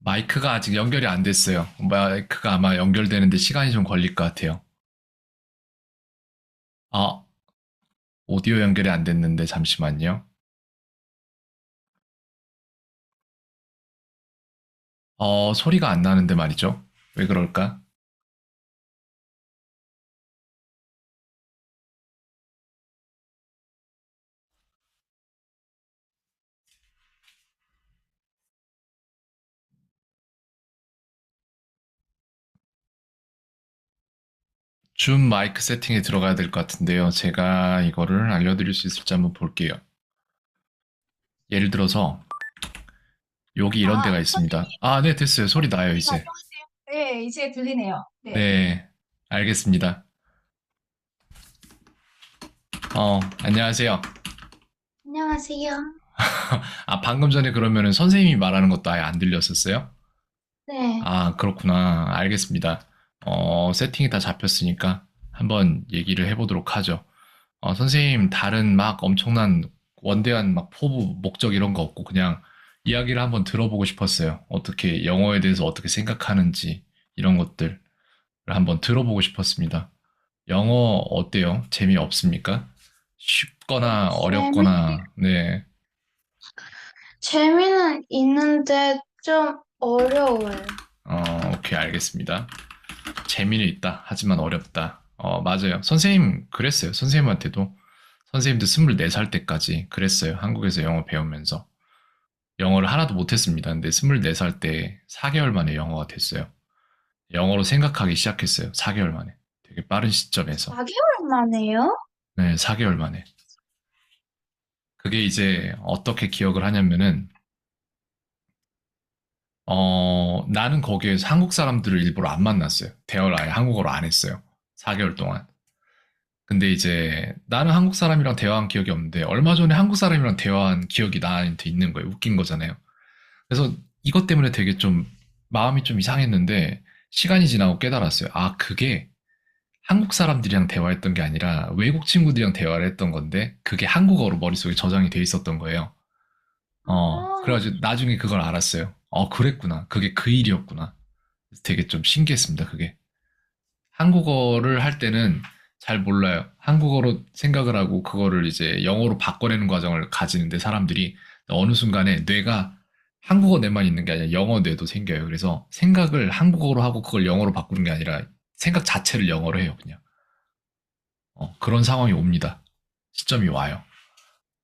마이크가 아직 연결이 안 됐어요. 마이크가 아마 연결되는데 시간이 좀 걸릴 것 같아요. 아, 오디오 연결이 안 됐는데 잠시만요. 소리가 안 나는데 말이죠. 왜 그럴까? 줌 마이크 세팅에 들어가야 될 것 같은데요. 제가 이거를 알려드릴 수 있을지 한번 볼게요. 예를 들어서 여기 이런 데가 있습니다. 선생님, 아, 네, 됐어요. 소리 나요, 선생님 이제. 안녕하세요. 네, 이제 들리네요. 네. 네, 알겠습니다. 안녕하세요. 안녕하세요. 아, 방금 전에 그러면은 선생님이 말하는 것도 아예 안 들렸었어요? 네. 아, 그렇구나. 알겠습니다. 세팅이 다 잡혔으니까 한번 얘기를 해보도록 하죠. 선생님, 다른 막 엄청난 원대한 막 포부, 목적 이런 거 없고 그냥 이야기를 한번 들어보고 싶었어요. 어떻게 영어에 대해서 어떻게 생각하는지 이런 것들을 한번 들어보고 싶었습니다. 영어 어때요? 재미없습니까? 쉽거나 재미, 어렵거나, 네. 재미는 있는데 좀 어려워요. 오케이, 알겠습니다. 재미는 있다. 하지만 어렵다. 맞아요. 선생님, 그랬어요. 선생님한테도. 선생님도 24살 때까지 그랬어요. 한국에서 영어 배우면서. 영어를 하나도 못했습니다. 근데 24살 때 4개월 만에 영어가 됐어요. 영어로 생각하기 시작했어요. 4개월 만에. 되게 빠른 시점에서. 4개월 만에요? 네, 4개월 만에. 그게 이제 어떻게 기억을 하냐면은, 나는 거기에서 한국 사람들을 일부러 안 만났어요. 대화를 아예 한국어로 안 했어요. 4개월 동안. 근데 이제 나는 한국 사람이랑 대화한 기억이 없는데 얼마 전에 한국 사람이랑 대화한 기억이 나한테 있는 거예요. 웃긴 거잖아요. 그래서 이것 때문에 되게 좀 마음이 좀 이상했는데 시간이 지나고 깨달았어요. 아, 그게 한국 사람들이랑 대화했던 게 아니라 외국 친구들이랑 대화를 했던 건데 그게 한국어로 머릿속에 저장이 돼 있었던 거예요. 아, 그래가지고 나중에 그걸 알았어요. 그랬구나. 그게 그 일이었구나. 되게 좀 신기했습니다. 그게. 한국어를 할 때는 잘 몰라요. 한국어로 생각을 하고 그거를 이제 영어로 바꿔내는 과정을 가지는데 사람들이 어느 순간에 뇌가 한국어 뇌만 있는 게 아니라 영어 뇌도 생겨요. 그래서 생각을 한국어로 하고 그걸 영어로 바꾸는 게 아니라 생각 자체를 영어로 해요, 그냥. 그런 상황이 옵니다. 시점이 와요.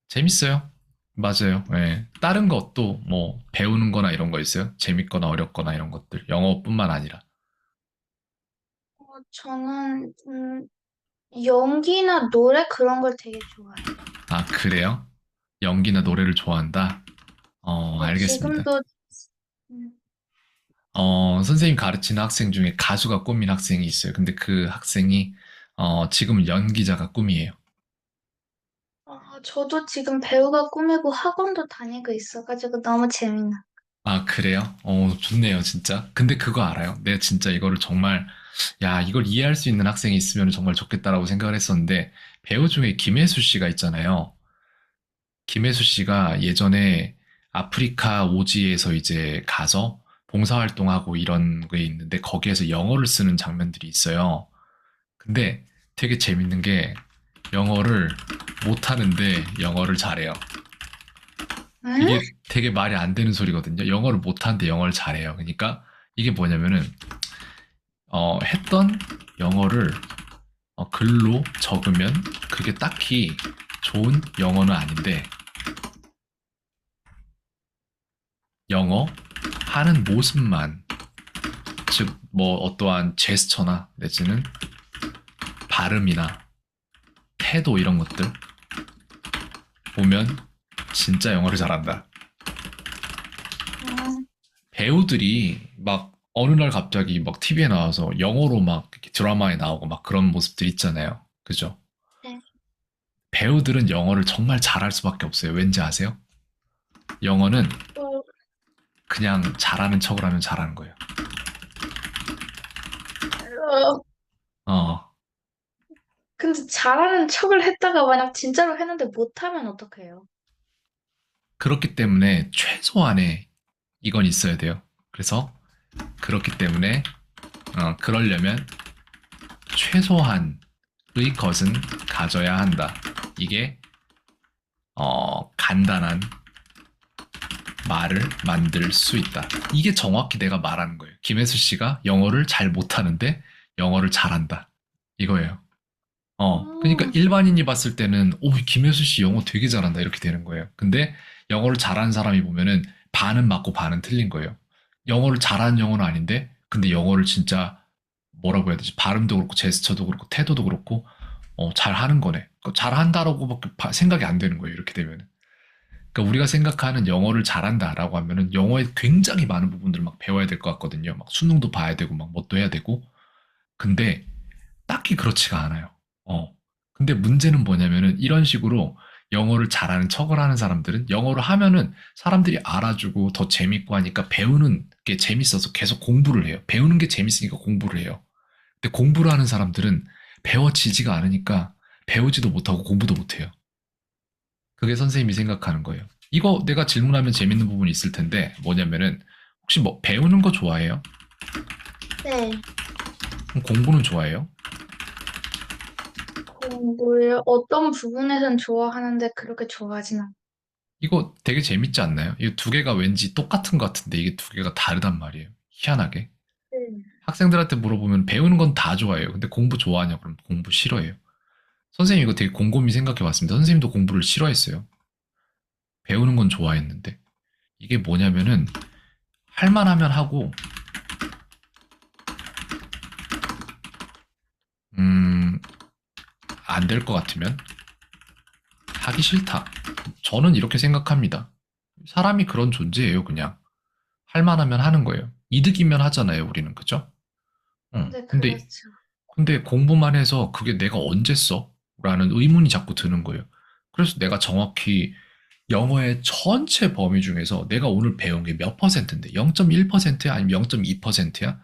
재밌어요. 맞아요. 예. 다른 것도 뭐 배우는 거나 이런 거 있어요? 재밌거나 어렵거나 이런 것들. 영어뿐만 아니라. 저는 연기나 노래 그런 걸 되게 좋아해요. 아, 그래요? 연기나 노래를 좋아한다? 네, 알겠습니다. 지금도 음, 선생님 가르치는 학생 중에 가수가 꿈인 학생이 있어요. 근데 그 학생이, 지금 연기자가 꿈이에요. 저도 지금 배우가 꿈이고 학원도 다니고 있어가지고 너무 재밌나. 아, 그래요? 좋네요, 진짜. 근데 그거 알아요? 내가 진짜 이거를 정말, 야, 이걸 이해할 수 있는 학생이 있으면 정말 좋겠다라고 생각을 했었는데, 배우 중에 김혜수 씨가 있잖아요. 김혜수 씨가 예전에 아프리카 오지에서 이제 가서 봉사활동하고 이런 게 있는데, 거기에서 영어를 쓰는 장면들이 있어요. 근데 되게 재밌는 게 영어를 못하는데 영어를 잘해요. 응? 이게 되게 말이 안 되는 소리거든요. 영어를 못하는데 영어를 잘해요. 그러니까 이게 뭐냐면은 했던 영어를 글로 적으면 그게 딱히 좋은 영어는 아닌데 영어 하는 모습만 즉 뭐 어떠한 제스처나 내지는 발음이나 태도 이런 것들 보면 진짜 영어를 잘한다. 음, 배우들이 막 어느 날 갑자기 막 TV에 나와서 영어로 막 이렇게 드라마에 나오고 막 그런 모습들 있잖아요. 그죠? 네. 배우들은 영어를 정말 잘할 수밖에 없어요. 왠지 아세요? 영어는 어, 그냥 잘하는 척을 하면 잘하는 거예요. 어, 어, 근데 잘하는 척을 했다가 만약 진짜로 했는데 못하면 어떡해요? 그렇기 때문에 최소한의 이건 있어야 돼요. 그래서 그렇기 때문에 그러려면 최소한의 것은 가져야 한다. 이게 간단한 말을 만들 수 있다. 이게 정확히 내가 말하는 거예요. 김혜수 씨가 영어를 잘 못하는데 영어를 잘한다. 이거예요. 그러니까 음, 일반인이 봤을 때는, 오, 김혜수 씨 영어 되게 잘한다. 이렇게 되는 거예요. 근데 영어를 잘하는 사람이 보면은 반은 맞고 반은 틀린 거예요. 영어를 잘하는 영어는 아닌데, 근데 영어를 진짜 뭐라고 해야 되지? 발음도 그렇고, 제스처도 그렇고, 태도도 그렇고, 잘하는 거네. 잘한다라고밖에 생각이 안 되는 거예요. 이렇게 되면은. 그러니까 우리가 생각하는 영어를 잘한다라고 하면은 영어에 굉장히 많은 부분들을 막 배워야 될 것 같거든요. 막 수능도 봐야 되고, 막 뭣도 해야 되고. 근데 딱히 그렇지가 않아요. 어. 근데 문제는 뭐냐면은 이런 식으로 영어를 잘하는 척을 하는 사람들은 영어를 하면은 사람들이 알아주고 더 재밌고 하니까 배우는 게 재밌어서 계속 공부를 해요. 배우는 게 재밌으니까 공부를 해요. 근데 공부를 하는 사람들은 배워지지가 않으니까 배우지도 못하고 공부도 못해요. 그게 선생님이 생각하는 거예요. 이거 내가 질문하면 재밌는 부분이 있을 텐데 뭐냐면은 혹시 뭐 배우는 거 좋아해요? 네. 그럼 공부는 좋아해요? 공부를 어떤 부분에선 좋아하는데 그렇게 좋아하진 않아요. 이거 되게 재밌지 않나요? 이 두 개가 왠지 똑같은 것 같은데 이게 두 개가 다르단 말이에요. 희한하게. 네. 학생들한테 물어보면 배우는 건 다 좋아해요. 근데 공부 좋아하냐? 그럼 공부 싫어해요. 선생님 이거 되게 곰곰이 생각해 봤습니다. 선생님도 공부를 싫어했어요. 배우는 건 좋아했는데. 이게 뭐냐면은 할만하면 하고 음, 안 될 것 같으면 하기 싫다. 저는 이렇게 생각합니다. 사람이 그런 존재예요, 그냥. 할만하면 하는 거예요. 이득이면 하잖아요, 우리는. 그죠? 응. 네, 근데 그렇죠. 공부만 해서 그게 내가 언제 써? 라는 의문이 자꾸 드는 거예요. 그래서 내가 정확히 영어의 전체 범위 중에서 내가 오늘 배운 게 몇 퍼센트인데 0.1%야? 아니면 0.2%야?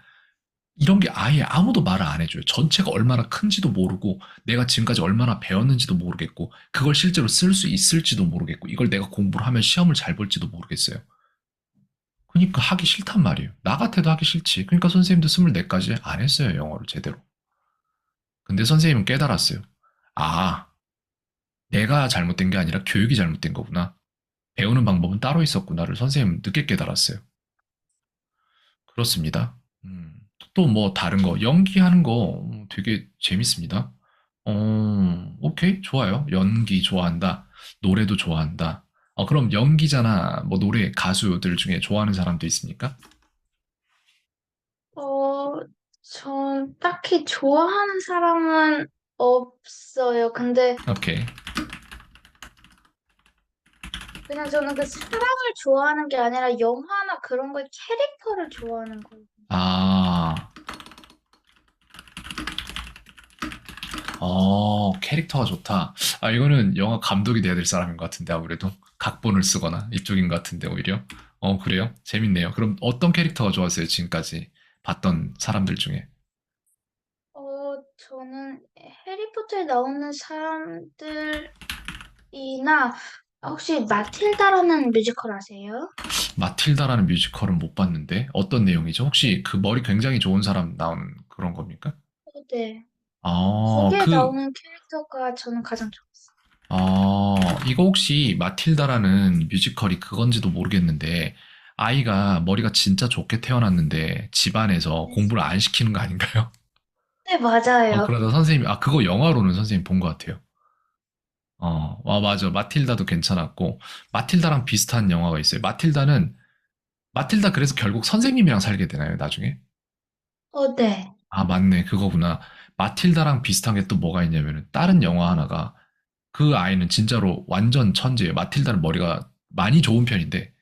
이런 게 아예 아무도 말을 안 해줘요. 전체가 얼마나 큰지도 모르고 내가 지금까지 얼마나 배웠는지도 모르겠고 그걸 실제로 쓸 수 있을지도 모르겠고 이걸 내가 공부를 하면 시험을 잘 볼지도 모르겠어요. 그러니까 하기 싫단 말이에요. 나 같아도 하기 싫지. 그러니까 선생님도 24까지 안 했어요. 영어를 제대로. 근데 선생님은 깨달았어요. 아, 내가 잘못된 게 아니라 교육이 잘못된 거구나. 배우는 방법은 따로 있었구나를 선생님은 늦게 깨달았어요. 그렇습니다. 또 뭐 다른 거, 연기하는 거 되게 재밌습니다. 오케이, 좋아요. 연기 좋아한다. 노래도 좋아한다. 그럼 연기자나 뭐 노래, 가수들 중에 좋아하는 사람도 있습니까? 어, 전 딱히 좋아하는 사람은 없어요. 근데 오케이. 그냥 저는 그 사람을 좋아하는 게 아니라 영화나 그런 거의 캐릭터를 좋아하는 거예요. 아, 캐릭터가 좋다. 이거는 영화 감독이 돼야 될 사람인 것 같은데, 아무래도. 각본을 쓰거나 이쪽인 것 같은데, 오히려. 그래요? 재밌네요. 그럼 어떤 캐릭터가 좋았어요, 지금까지 봤던 사람들 중에? 저는 해리포터에 나오는 사람들이나 혹시 마틸다라는 뮤지컬 아세요? 마틸다라는 뮤지컬은 못 봤는데, 어떤 내용이죠? 혹시 그 머리 굉장히 좋은 사람 나온 그런 겁니까? 네. 아, 거기에 나오는 캐릭터가 저는 가장 좋았어요. 이거 혹시 마틸다라는 뮤지컬이 그건지도 모르겠는데, 아이가 머리가 진짜 좋게 태어났는데, 집안에서 네, 공부를 안 시키는 거 아닌가요? 네, 맞아요. 그러다 선생님이, 그거 영화로는 선생님 본 것 같아요. 맞아. 마틸다도 괜찮았고, 마틸다랑 비슷한 영화가 있어요. 마틸다 그래서 결국 선생님이랑 살게 되나요, 나중에? 네. 맞네. 그거구나. 마틸다랑 비슷한 게 또 뭐가 있냐면은, 다른 영화 하나가, 그 아이는 진짜로 완전 천재예요. 마틸다는 머리가 많이 좋은 편인데,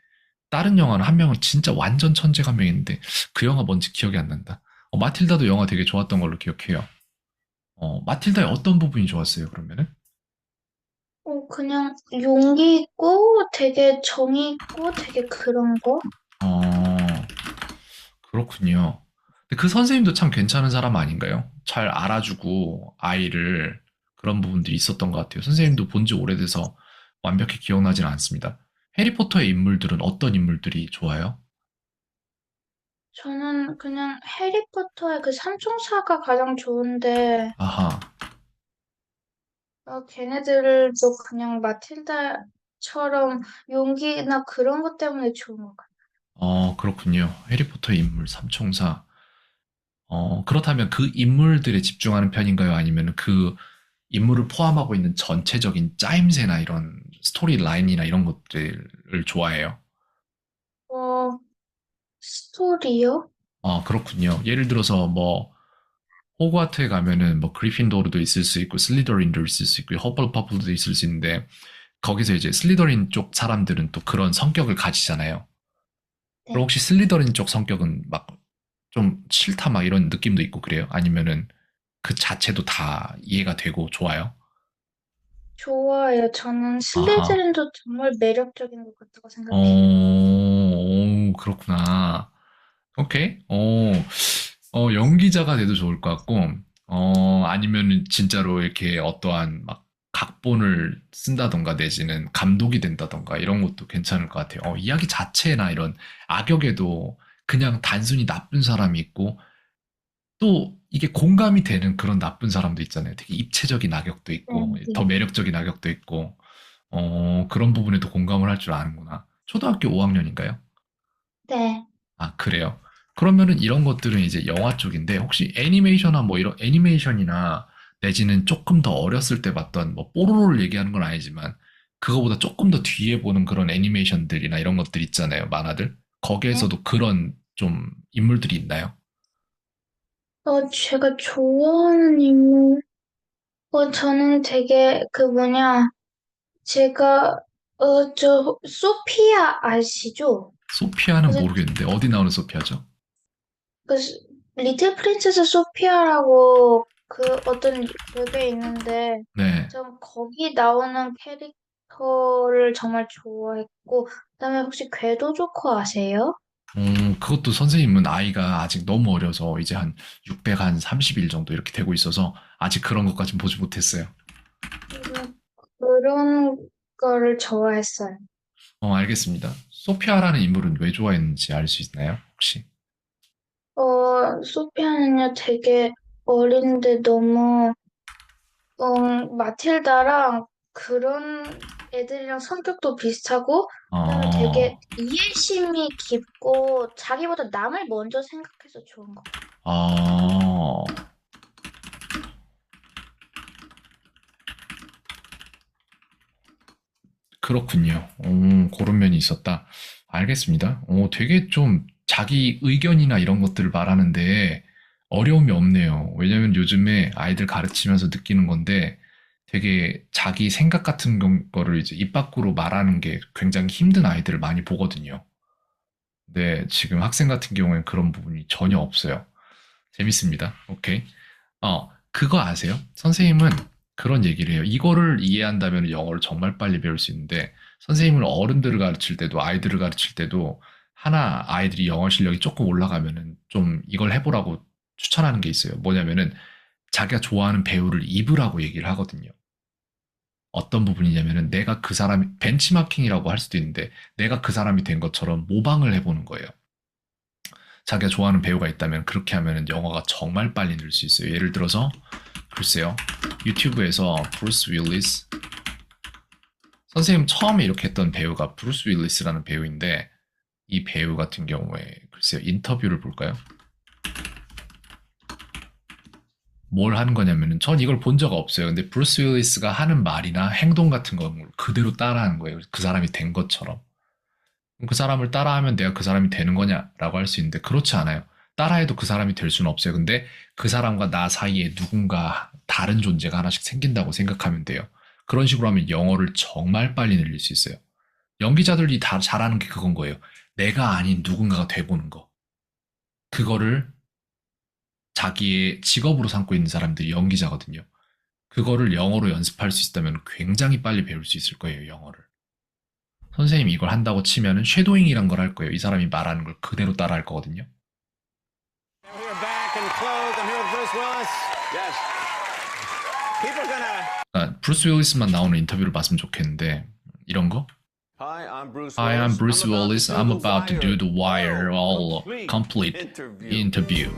다른 영화는 한 명은 진짜 완전 천재가 한 명 있는데, 그 영화 뭔지 기억이 안 난다. 마틸다도 영화 되게 좋았던 걸로 기억해요. 마틸다의 어떤 부분이 좋았어요, 그러면은? 그냥 용기 있고 되게 정이 있고 되게 그런 거? 어, 그렇군요. 근데 그 선생님도 참 괜찮은 사람 아닌가요? 잘 알아주고 아이를 그런 부분들이 있었던 것 같아요. 선생님도 본지 오래돼서 완벽히 기억나지는 않습니다. 해리포터의 인물들은 어떤 인물들이 좋아요? 저는 그냥 해리포터의 그 삼총사가 가장 좋은데, 아하. 걔네들도 그냥 마틸다처럼 용기나 그런 것 때문에 좋은 것 같아요. 그렇군요. 해리포터 인물 삼총사. 그렇다면 그 인물들에 집중하는 편인가요? 아니면 그 인물을 포함하고 있는 전체적인 짜임새나 이런 스토리 라인이나 이런 것들을 좋아해요? 어, 스토리요? 그렇군요. 예를 들어서 뭐 호그와트에 가면은 뭐 그리핀도르도 있을 수 있고 슬리더린도 있을 수 있고 허벌퍼플도 있을 수 있는데 거기서 이제 슬리더린 쪽 사람들은 또 그런 성격을 가지잖아요. 그럼 네. 혹시 슬리더린 쪽 성격은 막 좀 싫다 막 이런 느낌도 있고 그래요? 아니면은 그 자체도 다 이해가 되고 좋아요? 좋아요. 저는 아하. 슬리즈린도 정말 매력적인 것 같다고 생각해요. 그렇구나. 오케이. 연기자가 돼도 좋을 것 같고, 아니면은 진짜로 이렇게 어떠한 막 각본을 쓴다던가 내지는 감독이 된다던가 이런 것도 괜찮을 것 같아요. 이야기 자체나 이런 악역에도 그냥 단순히 나쁜 사람이 있고, 또 이게 공감이 되는 그런 나쁜 사람도 있잖아요. 되게 입체적인 악역도 네, 있고, 더 네. 매력적인 악역도 있고, 그런 부분에도 공감을 할 줄 아는구나. 초등학교 5학년인가요? 네. 아, 그래요? 그러면은 이런 것들은 이제 영화 쪽인데, 혹시 애니메이션이나 뭐 이런 애니메이션이나 내지는 조금 더 어렸을 때 봤던 뭐 뽀로로를 얘기하는 건 아니지만, 그거보다 조금 더 뒤에 보는 그런 애니메이션들이나 이런 것들 있잖아요, 만화들. 네. 거기에서도 그런 좀 인물들이 있나요? 제가 좋아하는 인물, 저는 되게 제가, 소피아 아시죠? 소피아는 그래서 모르겠는데, 어디 나오는 소피아죠? 그 리틀 프린세스 소피아라고 그 어떤 그게 있는데 네. 전 거기 나오는 캐릭터를 정말 좋아했고 그다음에 혹시 궤도 조커 아세요? 그것도 선생님은 아이가 아직 너무 어려서 이제 한 630일 정도 이렇게 되고 있어서 아직 그런 것까진 보지 못했어요. 그래서 그런 거를 좋아했어요. 알겠습니다. 소피아라는 인물은 왜 좋아했는지 알 수 있나요? 혹시? 소피아는요 되게 어린데 너무 마틸다랑 그런 애들이랑 성격도 비슷하고, 그다음에 되게 어, 이해심이 깊고, 자기보다 남을 먼저 생각해서 좋은 것 같아요. 어, 그렇군요. 그런 면이 있었다. 알겠습니다. 되게 좀 자기 의견이나 이런 것들을 말하는데 어려움이 없네요. 왜냐면 요즘에 아이들 가르치면서 느끼는 건데 되게 자기 생각 같은 거를 이제 입 밖으로 말하는 게 굉장히 힘든 아이들을 많이 보거든요. 근데 지금 학생 같은 경우에는 그런 부분이 전혀 없어요. 재밌습니다. 오케이. 그거 아세요? 선생님은 그런 얘기를 해요. 이거를 이해한다면 영어를 정말 빨리 배울 수 있는데, 선생님은 어른들을 가르칠 때도, 아이들을 가르칠 때도, 하나 아이들이 영어 실력이 조금 올라가면은 좀 이걸 해보라고 추천하는 게 있어요. 뭐냐면은, 자기가 좋아하는 배우를 입으라고 얘기를 하거든요. 어떤 부분이냐면은, 내가 그 사람이, 벤치마킹이라고 할 수도 있는데, 내가 그 사람이 된 것처럼 모방을 해보는 거예요. 자기가 좋아하는 배우가 있다면 그렇게 하면 영어가 정말 빨리 늘 수 있어요. 예를 들어서 글쎄요. 유튜브에서 브루스 윌리스 선생님 처음에 이렇게 했던 배우가 브루스 윌리스라는 배우인데 이 배우 같은 경우에 글쎄요. 인터뷰를 볼까요? 뭘 하는 거냐면은 전 이걸 본 적 없어요. 근데 브루스 윌리스가 하는 말이나 행동 같은 걸 그대로 따라하는 거예요. 그 사람이 된 것처럼. 그 사람을 따라하면 내가 그 사람이 되는 거냐라고 할 수 있는데 그렇지 않아요. 따라해도 그 사람이 될 수는 없어요. 근데 그 사람과 나 사이에 누군가 다른 존재가 하나씩 생긴다고 생각하면 돼요. 그런 식으로 하면 영어를 정말 빨리 늘릴 수 있어요. 연기자들이 다 잘하는 게 그건 거예요. 내가 아닌 누군가가 돼보는 거. 그거를 자기의 직업으로 삼고 있는 사람들이 연기자거든요. 그거를 영어로 연습할 수 있다면 굉장히 빨리 배울 수 있을 거예요, 영어를. 선생님이 이걸 한다고 치면은 쉐도잉이란 걸 할 거예요. 이 사람이 말하는 걸 그대로 따라 할 거거든요. And we are back and clothed. I'm here with Bruce Willis. Yes. People are gonna. 브루스 윌리스만 나오는 인터뷰를 봤으면 좋겠는데 이런 거? Hi, I'm Bruce Hi, I'm Bruce Willis. I'm about to do The Wire. Wire, all complete interview.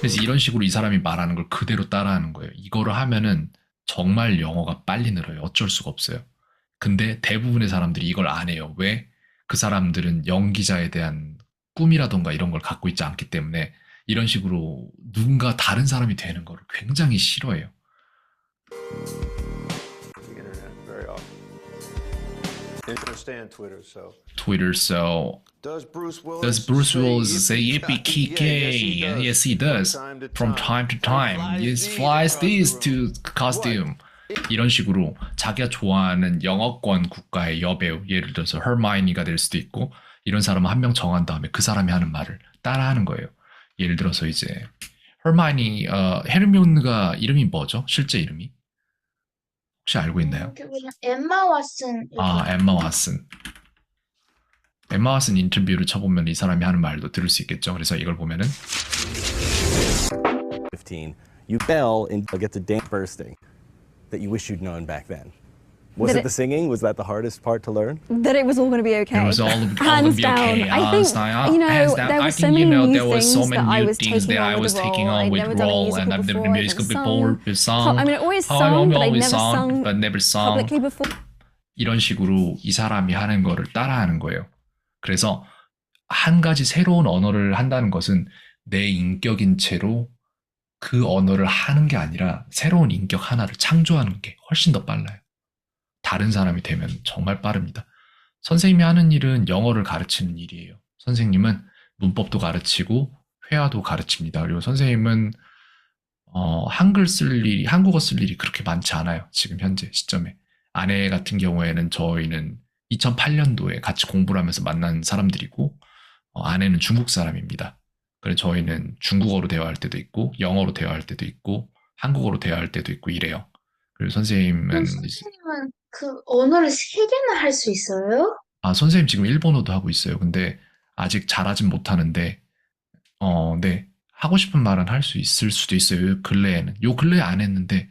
그래서 이런 식으로 이 사람이 말하는 걸 그대로 따라하는 거예요. 이거를 하면은 정말 영어가 빨리 늘어요. 어쩔 수가 없어요. 근데 대부분의 사람들이 이걸 안 해요. 왜? 그 사람들은 연기자에 대한 꿈이라던가 이런 걸 갖고 있지 않기 때문에 이런 식으로 누군가 다른 사람이 되는 걸 굉장히 싫어해요. The internet very often. Understand Twitter, so. Twitter, so Does Bruce does Bruce Willis say yippee-ki-yay? Yes, he does. From time to time. Yes, flies these to costume. 이런 식으로 자기가 좋아하는 영어권 국가의 여배우, 예를 들어서 hermione가 될 수도 있고 이런 사람을 한 명 정한 다음에 그 사람이 하는 말을 따라하는 거예요. 예를 들어서 이제 hermione, 헤르미온느가 이름이 뭐죠? 실제 이름이? 혹시 알고 있나요? 그냥 엠마 왓슨. 아, 엠마 왓슨. 엠마 왓슨 인터뷰를 쳐보면 이 사람이 하는 말도 들을 수 있겠죠. 그래서 이걸 보면은 15, you fell and get to dance first thing that you wish you'd known back then. Was That it the singing? Was that the hardest part to learn? That it was all going to be okay. it was all gonna Hands be okay. down. I think, Hands you know, hands down. there I were so think, you many know, new there was so things many that I new was things taking that I on was with the taking role. on I'd with never done a role, musical and I've never before, done a I'd musical never before, sung. sung. I mean, I always I sung, but I'd always never sung, sung but never sung. publicly before. 이런 식으로 이 사람이 하는 거를 따라하는 거예요. 그래서 한 가지 새로운 언어를 한다는 것은 내 인격인 채로 그 언어를 하는 게 아니라 새로운 인격 하나를 창조하는 게 훨씬 더 빨라요. 다른 사람이 되면 정말 빠릅니다. 선생님이 하는 일은 영어를 가르치는 일이에요. 선생님은 문법도 가르치고 회화도 가르칩니다. 그리고 선생님은 한글 쓸 일이, 한국어 쓸 일이 그렇게 많지 않아요. 지금 현재 시점에. 아내 같은 경우에는 저희는 2008년도에 같이 공부를 하면서 만난 사람들이고 아내는 중국 사람입니다. 그래서 저희는 중국어로 대화할 때도 있고 영어로 대화할 때도 있고 한국어로 대화할 때도 있고 이래요. 그리고 선생님은 그럼 선생님은 그 언어를 3개나 할 수 있어요? 선생님 지금 일본어도 하고 있어요. 근데 아직 잘하진 못하는데 네. 하고 싶은 말은 할 수 있을 수도 있어요. 근래에는. 요 근래에 안 했는데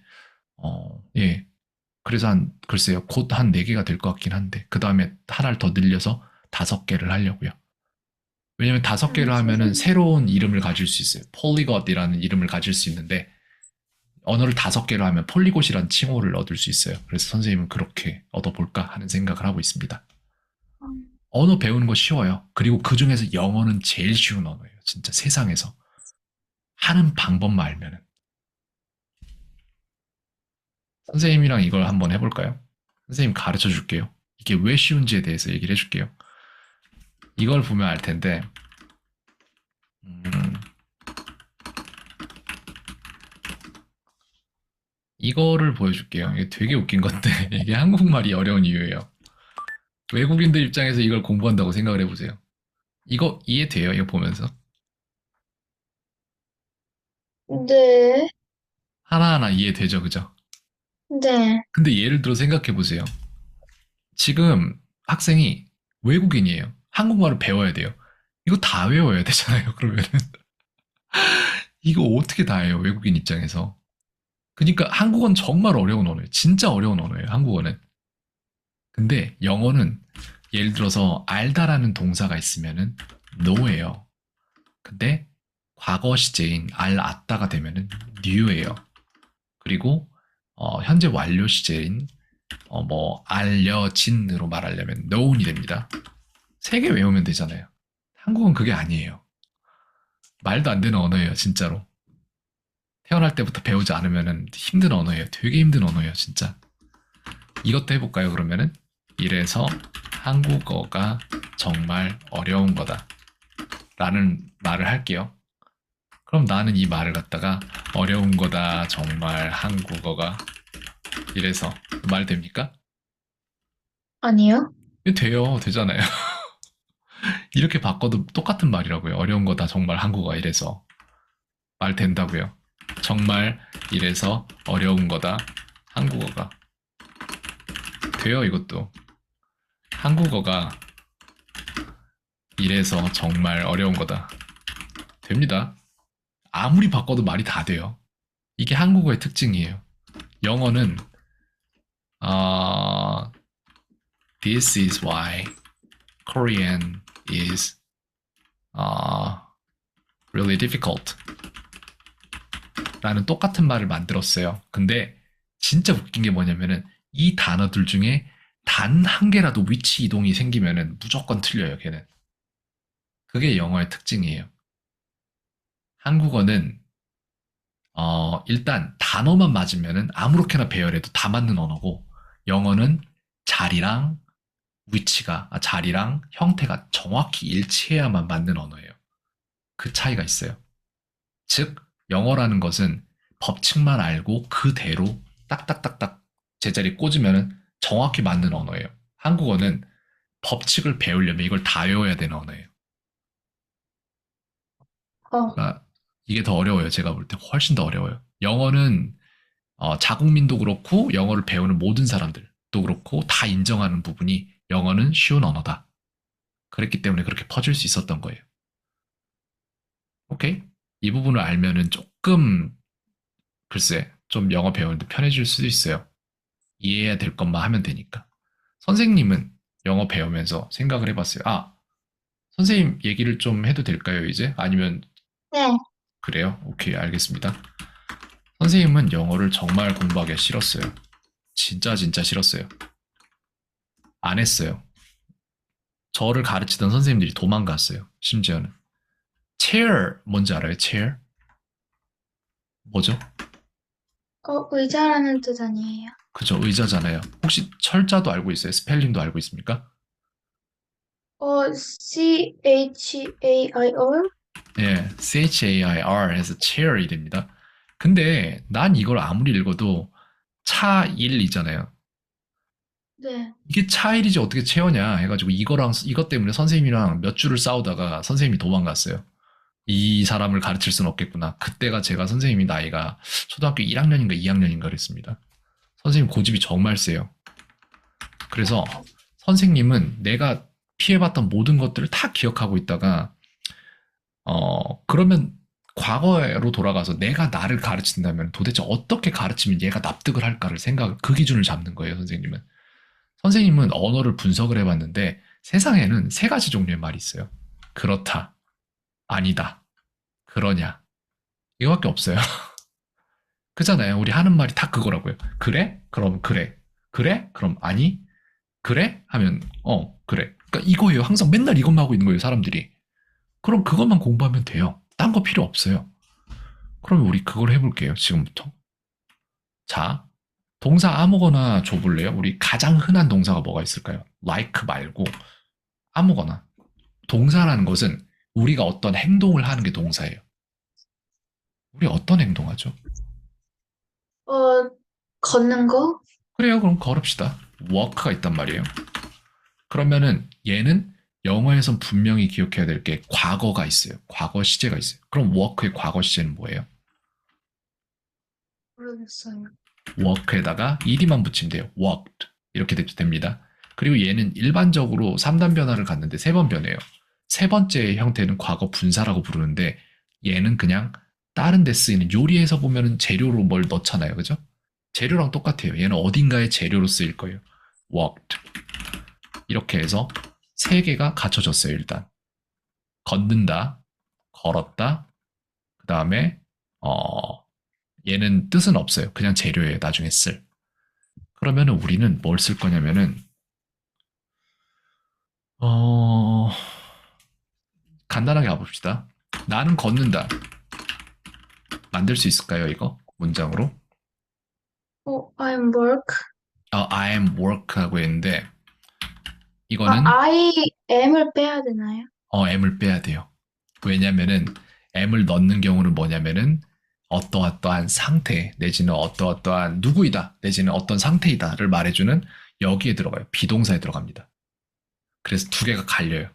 예. 그래서 글쎄요. 곧 한 4개가 될 것 같긴 한데 그 다음에 하나를 더 늘려서 5개를 하려고요. 왜냐면 5개를 하면은 새로운 이름을 가질 수 있어요. 폴리것이라는 이름을 가질 수 있는데 언어를 5개로 하면 폴리곤이라는 칭호를 얻을 수 있어요. 그래서 선생님은 그렇게 얻어볼까 하는 생각을 하고 있습니다. 언어 배우는 거 쉬워요. 그리고 그 중에서 영어는 제일 쉬운 언어예요. 진짜 세상에서. 하는 방법만 알면은. 선생님이랑 이걸 한번 해볼까요? 선생님 가르쳐 줄게요. 이게 왜 쉬운지에 대해서 얘기를 해줄게요. 이걸 보면 알 텐데, 이거를 보여줄게요. 이게 되게 웃긴 건데, 이게 한국말이 어려운 이유예요. 외국인들 입장에서 이걸 공부한다고 생각을 해보세요. 이거 이해돼요? 이거 보면서? 네. 하나하나 이해되죠, 그죠? 네. 근데 예를 들어 생각해 보세요. 지금 학생이 외국인이에요. 한국말을 배워야 돼요. 이거 다 외워야 되잖아요, 그러면은. 이거 어떻게 다 해요, 외국인 입장에서. 그러니까 한국어는 정말 어려운 언어예요. 진짜 어려운 언어예요, 한국어는. 근데 영어는 예를 들어서 알다라는 동사가 있으면은 know예요. 근데 과거 시제인 알았다가 되면은 knew예요. 그리고 현재 완료 시제인 알려진으로 말하려면 known이 됩니다. 3개 외우면 되잖아요. 한국은 그게 아니에요. 말도 안 되는 언어예요, 진짜로. 태어날 때부터 배우지 않으면 힘든 언어예요. 되게 힘든 언어예요, 진짜. 이것도 해볼까요, 그러면은? 이래서 한국어가 정말 어려운 거다. 라는 말을 할게요. 그럼 나는 이 말을 갖다가 어려운 거다, 정말 한국어가. 이래서 말 됩니까? 아니요. 돼요, 되잖아요. 이렇게 바꿔도 똑같은 말이라고요. 어려운 거다, 정말 한국어가 이래서. 말 된다고요. 정말 이래서 어려운 거다, 한국어가. 돼요, 이것도. 한국어가 이래서 정말 어려운 거다. 됩니다. 아무리 바꿔도 말이 다 돼요. 이게 한국어의 특징이에요. 영어는 This is why Korean is really difficult. 라는 똑같은 말을 만들었어요. 근데 진짜 웃긴 게 뭐냐면은 이 단어들 중에 단 한 개라도 위치 이동이 생기면은 무조건 틀려요, 걔는. 그게 영어의 특징이에요. 한국어는 일단 단어만 맞으면은 아무렇게나 배열해도 다 맞는 언어고, 영어는 자리랑 자리랑 형태가 정확히 일치해야만 맞는 언어예요. 그 차이가 있어요. 즉, 영어라는 것은 법칙만 알고 그대로 딱딱딱딱 제자리에 꽂으면 정확히 맞는 언어예요. 한국어는 법칙을 배우려면 이걸 다 외워야 되는 언어예요. 어, 그러니까 이게 더 어려워요. 제가 볼 때 훨씬 더 어려워요. 영어는 자국민도 그렇고 영어를 배우는 모든 사람들도 그렇고 다 인정하는 부분이 영어는 쉬운 언어다. 그랬기 때문에 그렇게 퍼질 수 있었던 거예요. 오케이? 이 부분을 알면은 조금 글쎄 좀 영어 배우는데 편해질 수도 있어요. 이해해야 될 것만 하면 되니까. 선생님은 영어 배우면서 생각을 해봤어요. 선생님 얘기를 좀 해도 될까요, 이제? 아니면 네. 그래요? 오케이, 알겠습니다. 선생님은 영어를 정말 공부하기가 싫었어요. 진짜 싫었어요. 안 했어요. 저를 가르치던 선생님들이 도망갔어요. 심지어는. chair 뭔지 알아요? chair? 뭐죠? 의자라는 뜻 아니에요? 그죠, 의자잖아요. 혹시 철자도 알고 있어요? 스펠링도 알고 있습니까? CHAIR? 예, chair 해서 chair 이 됩니다. 근데 난 이걸 아무리 읽어도 차일이잖아요. 네. 이게 차일이지 어떻게 채워냐 해가지고 이것 때문에 선생님이랑 몇 주를 싸우다가 선생님이 도망갔어요. 이 사람을 가르칠 수는 없겠구나. 그때가 제가 선생님이 나이가 초등학교 1학년인가 2학년인가 그랬습니다. 선생님 고집이 정말 세요. 그래서 선생님은 내가 피해봤던 모든 것들을 다 기억하고 있다가 그러면 과거로 돌아가서 내가 나를 가르친다면 도대체 어떻게 가르치면 얘가 납득을 할까를 그 기준을 잡는 거예요, 선생님은. 선생님은 언어를 분석을 해봤는데 세상에는 세 가지 종류의 말이 있어요. 그렇다, 아니다, 그러냐. 이거밖에 없어요. 그잖아요. 우리 하는 말이 다 그거라고요. 그래? 그럼 그래. 그래? 그럼 아니? 그래? 하면 그래. 그러니까 이거예요. 항상 맨날 이것만 하고 있는 거예요, 사람들이. 그럼 그것만 공부하면 돼요. 딴 거 필요 없어요. 그러면 우리 그걸 해볼게요, 지금부터. 자, 동사 아무거나 줘볼래요? 우리 가장 흔한 동사가 뭐가 있을까요? like 말고 아무거나. 동사라는 것은 우리가 어떤 행동을 하는 게 동사예요. 우리 어떤 행동하죠? 걷는 거? 그래요, 그럼 걸읍시다. walk가 있단 말이에요. 그러면은 얘는 영어에선 분명히 기억해야 될 게 과거가 있어요. 과거 시제가 있어요. 그럼 walk의 과거 시제는 뭐예요? 모르겠어요. work에다가 ed만 붙이면 돼요. walked. 이렇게 됩니다. 그리고 얘는 일반적으로 3단 변화를 갔는데 3번 변해요. 세 번째 형태는 과거 분사라고 부르는데 얘는 그냥 다른 데 쓰이는 요리에서 보면은 재료로 뭘 넣잖아요. 그죠? 재료랑 똑같아요. 얘는 어딘가의 재료로 쓰일 거예요. walked. 이렇게 해서 세 개가 갖춰졌어요, 일단. 걷는다, 걸었다, 그 다음에, 얘는 뜻은 없어요. 그냥 재료예요, 나중에 쓸. 그러면은 우리는 뭘 쓸 거냐면은, 간단하게 가봅시다. 나는 걷는다. 만들 수 있을까요, 이거? 문장으로? I'm work. I am work 하고 했는데, 이거는, I am을 빼야 되나요? M을 빼야 돼요. 왜냐면은, M을 넣는 경우는 뭐냐면은, 어떠어떠한 상태, 내지는 어떠어떠한 누구이다, 내지는 어떤 상태이다를 말해주는 여기에 들어가요. 비동사에 들어갑니다. 그래서 두 개가 갈려요.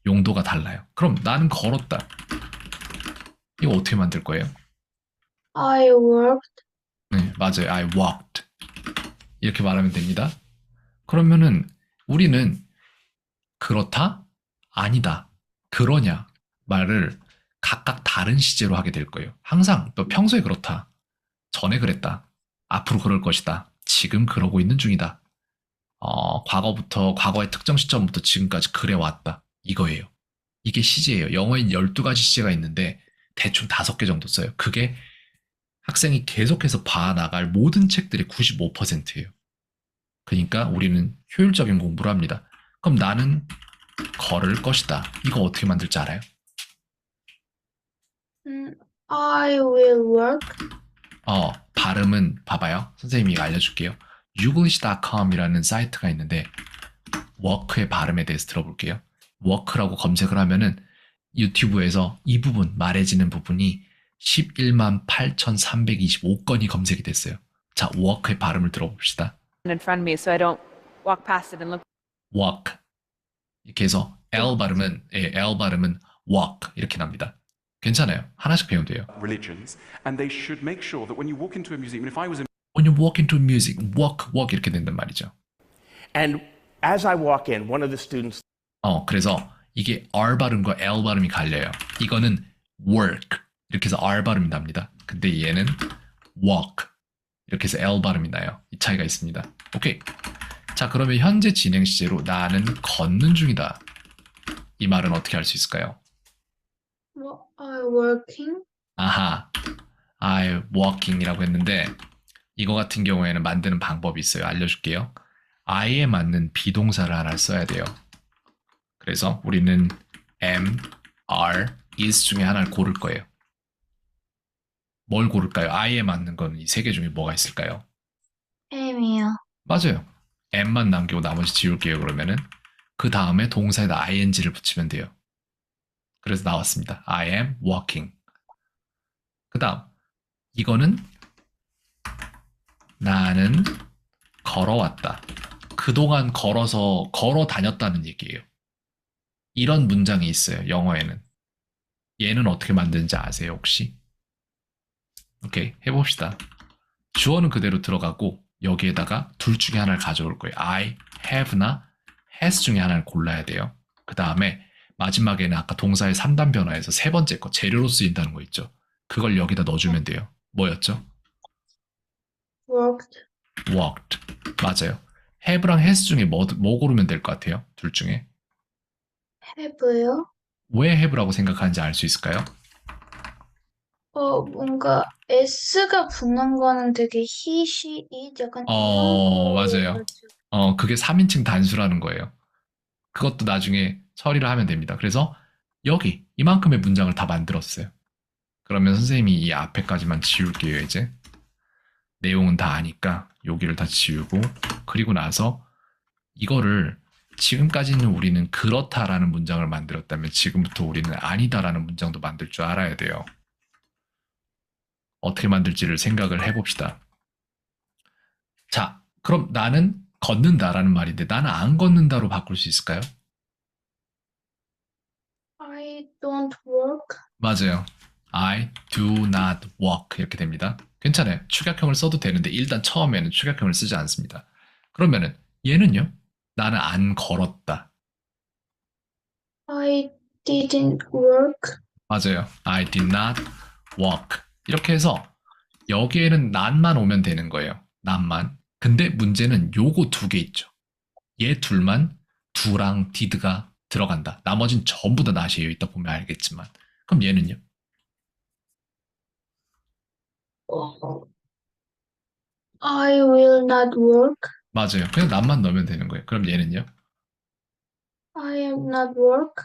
용도가 달라요. 그럼 나는 걸었다. 이거 어떻게 만들 거예요? I worked. 네, 맞아요. I walked. 이렇게 말하면 됩니다. 그러면은 우리는 그렇다, 아니다, 그러냐 말을 각각 다른 시제로 하게 될 거예요. 항상 또 평소에 그렇다, 전에 그랬다, 앞으로 그럴 것이다, 지금 그러고 있는 중이다, 과거의 특정 시점부터 지금까지 그래왔다. 이거예요. 이게 시제예요. 영어엔 12가지 시제가 있는데 대충 5개 정도 써요. 그게 학생이 계속해서 봐나갈 모든 책들의 95%예요. 그러니까 우리는 효율적인 공부를 합니다. 그럼 나는 걸을 것이다. 이거 어떻게 만들지 알아요? I will work. 발음은 봐봐요. 선생님이 알려줄게요. youglish.com이라는 사이트가 있는데 work의 발음에 대해서 들어볼게요. work라고 검색을 하면은 유튜브에서 이 부분, 말해지는 부분이 11만 8,325건이 검색이 됐어요. 자, work의 발음을 들어봅시다. in front of me so I don't walk past it and look. walk. 이렇게 해서 L 발음은 walk 이렇게 납니다. 괜찮아요. 하나씩 배우면 돼요. religions, and they should make sure that when you walk into a museum, and if I was a When you walk into music, walk 이렇게 된단 말이죠. And as I walk in, one of the students 그래서 이게 R 발음과 L 발음이 갈려요. 이거는 work 이렇게 해서 R 발음이 납니다. 근데 얘는 walk 이렇게 해서 L 발음이 나요. 이 차이가 있습니다. 오케이. 자, 그러면 현재 진행 시제로 나는 걷는 중이다. 이 말은 어떻게 할 수 있을까요? What are working? 아하, I walking이라고 했는데 이거 같은 경우에는 만드는 방법이 있어요. 알려줄게요. I에 맞는 비동사를 하나 써야 돼요. 그래서 우리는 am, are, is 중에 하나를 고를 거예요. 뭘 고를까요? I에 맞는 건 이 세 개 중에 뭐가 있을까요? am이요. 맞아요. am만 남기고 나머지 지울게요. 그러면은 그 다음에 동사에다 ing를 붙이면 돼요. 그래서 나왔습니다. I am walking. 그 다음 이거는 나는 걸어왔다. 그동안 걸어 다녔다는 얘기예요. 이런 문장이 있어요. 영어에는. 얘는 어떻게 만드는지 아세요, 혹시? 오케이, 해봅시다. 주어는 그대로 들어가고 여기에다가 둘 중에 하나를 가져올 거예요. I have나 has 중에 하나를 골라야 돼요. 그 다음에 마지막에는 아까 동사의 3단 변화에서 세 번째 거, 재료로 쓰인다는 거 있죠. 그걸 여기다 넣어주면 돼요. 뭐였죠? worked. walked. 맞아요. have랑 has 중에 뭐 고르면 될 것 같아요? 둘 중에. have요? 왜 have라고 생각하는지 알 수 있을까요? 뭔가 s가 붙는 거는 되게 he, she, it 약간 맞아요. 그게 3인칭 단수라는 거예요. 그것도 나중에 처리를 하면 됩니다. 그래서 여기 이만큼의 문장을 다 만들었어요. 그러면 선생님이 이 앞에까지만 지울게요, 이제. 내용은 다 아니까 여기를 다 지우고 그리고 나서 이거를 지금까지는 우리는 그렇다라는 문장을 만들었다면 지금부터 우리는 아니다라는 문장도 만들 줄 알아야 돼요. 어떻게 만들지를 생각을 해봅시다. 자, 그럼 나는 걷는다라는 말인데 나는 안 걷는다로 바꿀 수 있을까요? I don't work. 맞아요. I do not walk 이렇게 됩니다. 괜찮아요. 축약형을 써도 되는데 일단 처음에는 축약형을 쓰지 않습니다. 그러면은 얘는요? 나는 안 걸었다. I didn't work. 맞아요. I did not walk. 이렇게 해서 여기에는 not만 오면 되는 거예요. not만. 근데 문제는 요거 두 개 있죠. 얘 둘만 do랑 did가 들어간다. 나머진 전부 다 not이에요. 이따 보면 알겠지만. 그럼 얘는요? I will not work. 맞아요. 그냥 not만 넣으면 되는 거예요. 그럼 얘는요? I am not work.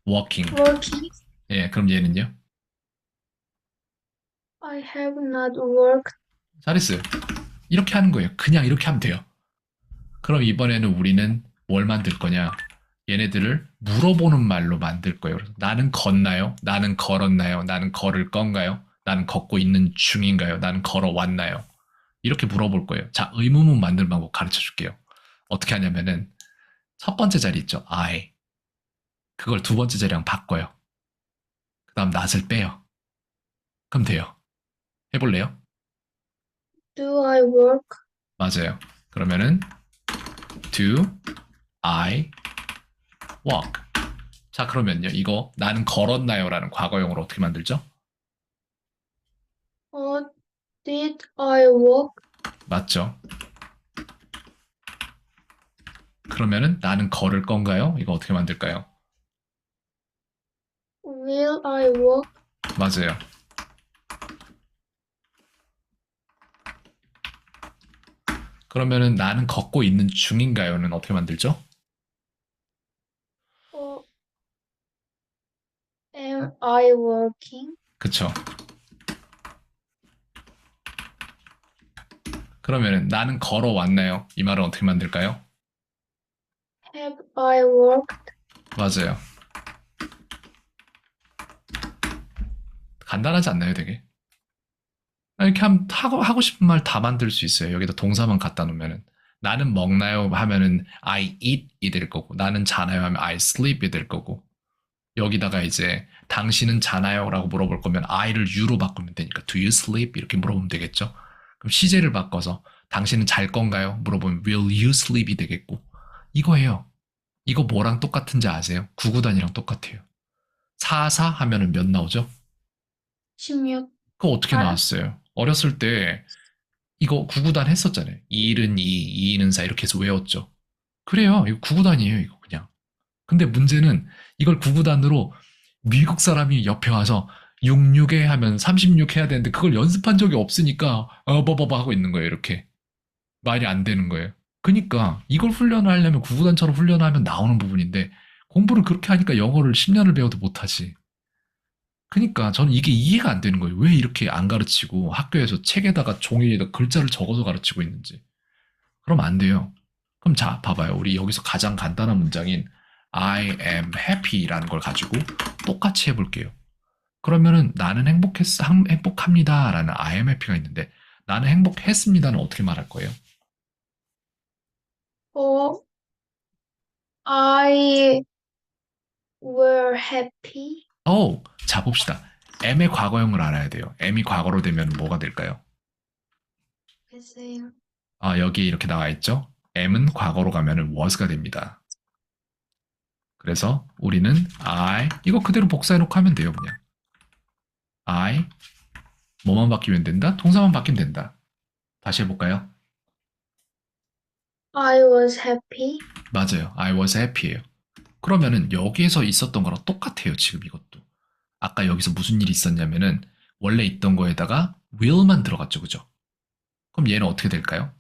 walking. working. 예, 그럼 얘는요? I have not worked. 잘했어요. 이렇게 하는 거예요. 그냥 이렇게 하면 돼요. 그럼 이번에는 우리는 뭘 만들 거냐? 얘네들을 물어보는 말로 만들 거예요. 그래서 나는 걷나요? 나는 걸었나요? 나는 걸을 건가요? 나는 걷고 있는 중인가요? 나는 걸어왔나요? 이렇게 물어볼 거예요. 자, 의문문 만드는 방법 가르쳐 줄게요. 어떻게 하냐면은 첫 번째 자리 있죠? I. 그걸 두 번째 자리랑 바꿔요. 그 다음 not을 빼요. 그럼 돼요. 해볼래요? Do I work? 맞아요. 그러면은 do I walk. 자, 그러면요. 이거 나는 걸었나요? 라는 과거형으로 어떻게 만들죠? Did I walk? 맞죠? 그러면은 나는 걸을 건가요? 이거 어떻게 만들까요? Will I walk? 맞아요. 그러면은 나는 걷고 있는 중인가요는 어떻게 만들죠? 어, am I walking? 그쵸. 그러면은 나는 걸어왔나요? 이 말은 어떻게 만들까요? Have I walked? 맞아요. 간단하지 않나요, 되게? 이렇게 하고 싶은 말 다 만들 수 있어요. 여기다 동사만 갖다 놓으면은. 나는 먹나요? 하면은 I eat이 될 거고, 나는 자나요? 하면 I sleep이 될 거고, 여기다가 이제 당신은 자나요? 라고 물어볼 거면 I를 U로 바꾸면 되니까 Do you sleep? 이렇게 물어보면 되겠죠? 그럼 시제를 바꿔서 당신은 잘 건가요? 물어보면 Will you sleep이 되겠고, 이거예요. 이거 뭐랑 똑같은지 아세요? 구구단이랑 똑같아요. 44 하면은 몇 나오죠? 16. 그거 어떻게 아. 나왔어요? 어렸을 때 이거 구구단 했었잖아요. 2는 2, 2는 4 이렇게 해서 외웠죠. 그래요. 이거 구구단이에요. 이거 그냥. 근데 문제는 이걸 구구단으로 미국 사람이 옆에 와서 66에 하면 36 해야 되는데 그걸 연습한 적이 없으니까 버버버 하고 있는 거예요. 이렇게. 말이 안 되는 거예요. 그러니까 이걸 훈련을 하려면 구구단처럼 훈련하면 나오는 부분인데 공부를 그렇게 하니까 영어를 10년을 배워도 못하지. 그러니까 저는 이게 이해가 안 되는 거예요. 왜 이렇게 안 가르치고 학교에서 책에다가 종이에다 글자를 적어서 가르치고 있는지. 그럼 안 돼요. 그럼 자, 봐봐요. 우리 여기서 가장 간단한 문장인 I am happy라는 걸 가지고 똑같이 해볼게요. 그러면은 나는 행복합니다 라는 I am happy가 있는데 나는 행복했습니다는 어떻게 말할 거예요? I were happy. 자 봅시다. am의 과거형을 알아야 돼요. am이 과거로 되면 뭐가 될까요? 글쎄요. 여기에 이렇게 나와 있죠? am은 과거로 가면은 was가 됩니다. 그래서 우리는 이거 그대로 복사해놓고 하면 돼요, 그냥. 뭐만 바뀌면 된다? 동사만 바뀌면 된다. 다시 해볼까요? I was happy. 맞아요. I was happy예요. 그러면은 여기에서 있었던 거랑 똑같아요, 지금 이것도. 아까 여기서 무슨 일이 있었냐면은 원래 있던 거에다가 will만 들어갔죠, 그죠? 그럼 얘는 어떻게 될까요?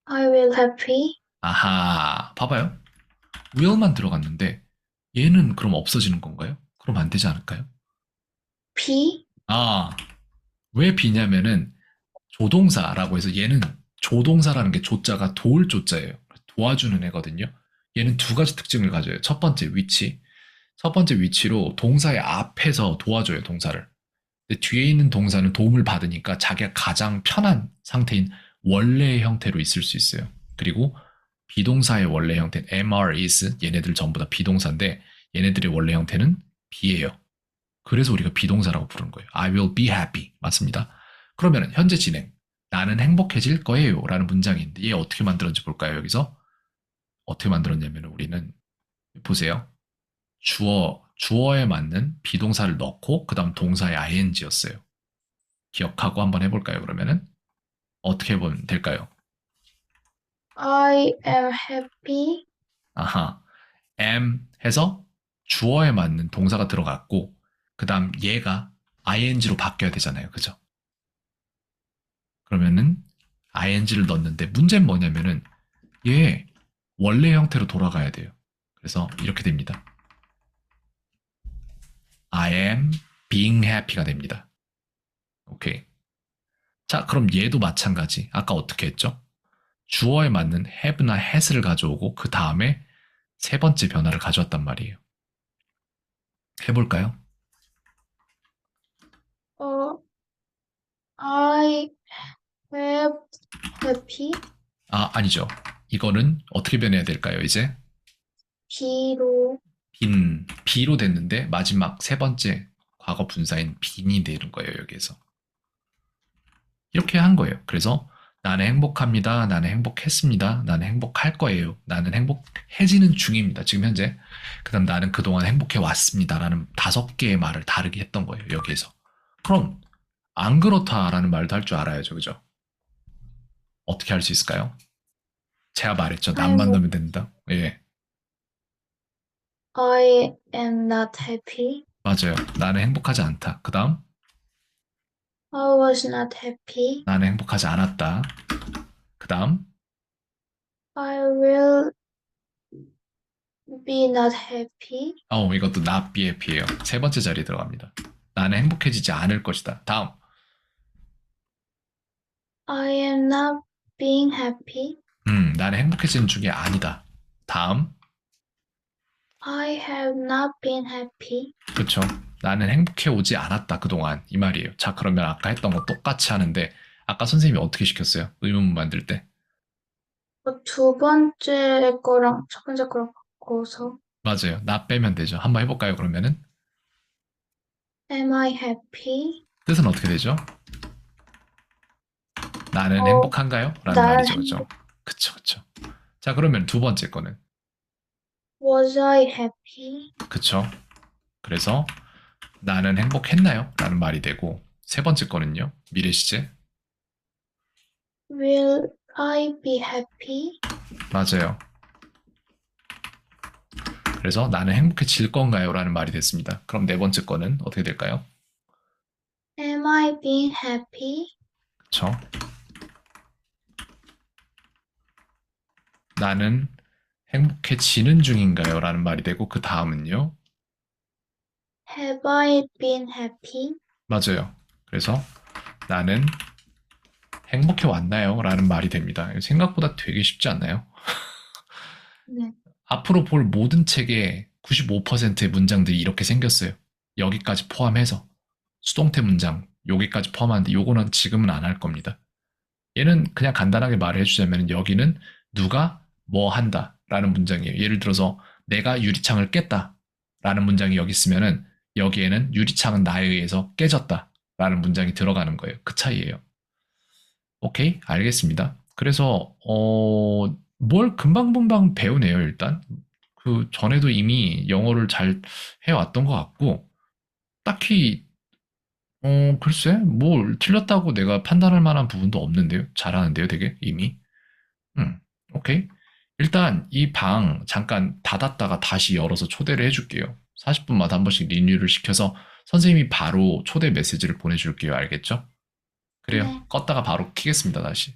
I will happy. 아하, 봐봐요. will만 들어갔는데 얘는 그럼 없어지는 건가요? 그럼 안 되지 않을까요? Be. 왜 비냐면은 조동사라고 해서 얘는 조동사라는 게 조자가 도울 조자예요. 도와주는 애거든요. 얘는 두 가지 특징을 가져요. 첫 번째 위치. 첫 번째 위치로 동사의 앞에서 도와줘요, 동사를. 근데 뒤에 있는 동사는 도움을 받으니까 자기가 가장 편한 상태인 원래의 형태로 있을 수 있어요. 그리고 비동사의 원래 형태는 am, are, is 얘네들 전부 다 비동사인데 얘네들의 원래 형태는 be예요. 그래서 우리가 비동사라고 부르는 거예요. I will be happy. 맞습니다. 그러면 현재 진행. 나는 행복해질 거예요. 라는 문장이 있는데 얘 어떻게 만들었는지 볼까요? 여기서 어떻게 만들었냐면 우리는 보세요. 주어에 맞는 비동사를 넣고 그 다음 동사의 ing였어요. 기억하고 한번 해볼까요? 그러면은 어떻게 해보면 될까요? I am happy. am 해서 주어에 맞는 동사가 들어갔고 그 다음 얘가 ing로 바뀌어야 되잖아요. 그죠? 그러면은 ing를 넣었는데 문제는 뭐냐면은 얘 원래 형태로 돌아가야 돼요. 그래서 이렇게 됩니다. I am being happy가 됩니다. 오케이. 자, 그럼 얘도 마찬가지. 아까 어떻게 했죠? 주어에 맞는 have나 has를 가져오고 그 다음에 세 번째 변화를 가져왔단 말이에요. 해볼까요? I have happy. 아니죠. 이거는 어떻게 변해야 될까요, 이제? B로. B로 됐는데 마지막 세 번째 과거 분사인 빈이 되는 거예요, 여기에서. 이렇게 한 거예요. 그래서 나는 행복합니다. 나는 행복했습니다. 나는 행복할 거예요. 나는 행복해지는 중입니다. 지금 현재. 그 다음 나는 그동안 행복해 왔습니다. 라는 5개의 말을 다르게 했던 거예요, 여기에서. 그럼 안 그렇다라는 말도 할 줄 알아야죠, 그죠? 어떻게 할 수 있을까요? 제가 말했죠. 남 아이고. 만나면 된다. 예, I am not happy. 맞아요. 나는 행복하지 않다. 그 다음, I was not happy. 나는 행복하지 않았다. 그 다음, I will be not happy. 이것도 not be happy예요. 세 번째 자리에 들어갑니다. 나는 행복해지지 않을 것이다. 다음, I am not being happy. 나는 행복해지는 중이 아니다. 다음, I have not been happy. 그렇죠. 나는 행복해 오지 않았다. 그동안 이 말이에요. 자, 그러면 아까 했던 거 똑같이 하는데 아까 선생님이 어떻게 시켰어요? 의문문 만들 때. 두 번째 거랑 첫 번째 거랑 바꿔서 맞아요. 나 빼면 되죠. 한번 해볼까요, 그러면은? Am I happy? 뜻은 어떻게 되죠? 나는 어, 행복한가요? 라는 나는 말이죠. 그죠? 그쵸, 그쵸. 자, 그러면 두 번째 거는? Was I happy? 그쵸. 그래서 나는 행복했나요? 라는 말이 되고 세 번째 거는요. 미래 시제. Will I be happy? 맞아요. 그래서 나는 행복해질 건가요? 라는 말이 됐습니다. 그럼 네 번째 거는 어떻게 될까요? Am I being happy? 그쵸. 나는 행복해지는 중인가요? 라는 말이 되고 그 다음은요. Have I been happy? 맞아요. 그래서 나는 행복해 왔나요? 라는 말이 됩니다. 생각보다 되게 쉽지 않나요? 네. 앞으로 볼 모든 책의 95%의 문장들이 이렇게 생겼어요. 여기까지 포함해서 수동태 문장 여기까지 포함하는데 요거는 지금은 안 할 겁니다. 얘는 그냥 간단하게 말을 해주자면 여기는 누가 뭐 한다 라는 문장이에요. 예를 들어서 내가 유리창을 깼다 라는 문장이 여기 있으면은 여기에는 유리창은 나에 의해서 깨졌다 라는 문장이 들어가는 거예요. 그 차이예요. 오케이, 알겠습니다. 그래서 뭘 금방금방 배우네요, 일단. 그 전에도 이미 영어를 잘 해왔던 것 같고 딱히 글쎄 뭘 틀렸다고 내가 판단할 만한 부분도 없는데요. 잘하는데요, 되게 이미. 오케이. 일단 이 방 잠깐 닫았다가 다시 열어서 초대를 해줄게요. 40분마다 한 번씩 리뉴를 시켜서 선생님이 바로 초대 메시지를 보내줄게요. 알겠죠? 그래요. 네. 껐다가 바로 키겠습니다, 다시.